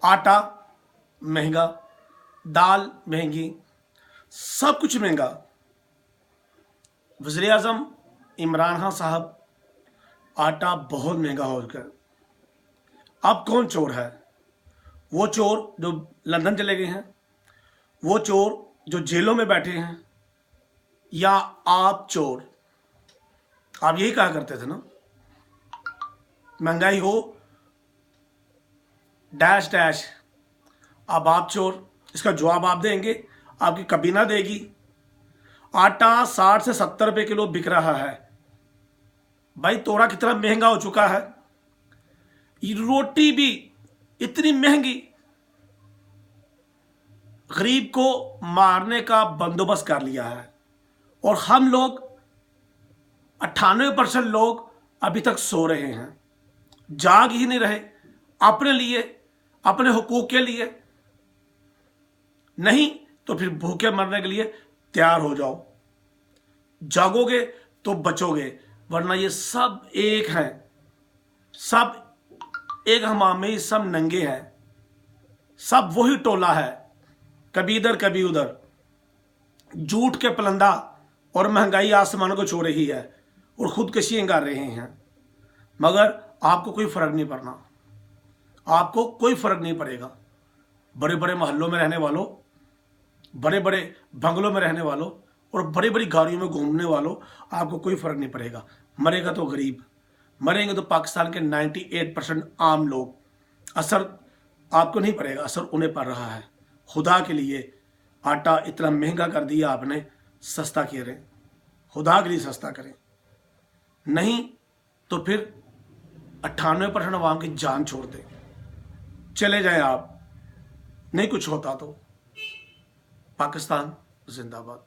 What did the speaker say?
आटा महंगा, दाल महंगी, सब कुछ महंगा। वज़ीर आज़म इमरान खान साहब आटा बहुत महंगा हो गया। अब कौन चोर है? वो चोर जो लंदन चले गए हैं, वो चोर जो जेलों में बैठे हैं, या आप चोर? आप यही कहा करते थे ना, महंगाई हो डैश डैश, अब आप चोर। इसका जवाब आप देंगे, आपकी कबीना देगी। आटा 60 से 70 रुपए किलो बिक रहा है। भाई तोड़ा कितना महंगा हो चुका है। रोटी भी इतनी महंगी, गरीब को मारने का बंदोबस्त कर लिया है। और हम लोग 98% लोग अभी तक सो रहे हैं, जाग ही नहीं रहे अपने लिए, अपने हुकूक के लिए। नहीं तो फिर भूखे मरने के लिए तैयार हो जाओ। जागोगे तो बचोगे, वरना ये सब एक हैं, सब एक हमाम में ही सब नंगे हैं, सब वही टोला है, कभी इधर कभी उधर। झूठ के पलंदा और महंगाई आसमान को छू रही है और खुदकशियां कर रहे हैं, मगर आपको कोई फर्क नहीं पड़ना, आपको कोई फर्क नहीं पड़ेगा। बड़े बड़े मोहल्लों में रहने वालों, बड़े बड़े बंगलों में रहने वालों और बड़ी बड़ी गाड़ियों में घूमने वालों, आपको कोई फर्क नहीं पड़ेगा। मरेगा तो गरीब, मरेंगे तो पाकिस्तान के 98% आम लोग। असर आपको नहीं पड़ेगा, असर उन्हें पड़ रहा है। खुदा के लिए आटा इतना महंगा कर दिया आपने, सस्ता करें, खुदा के लिए सस्ता करें। नहीं तो फिर 98% अवाम की जान छोड़ दें, चले जाएं आप। नहीं कुछ होता तो। पाकिस्तान जिंदाबाद।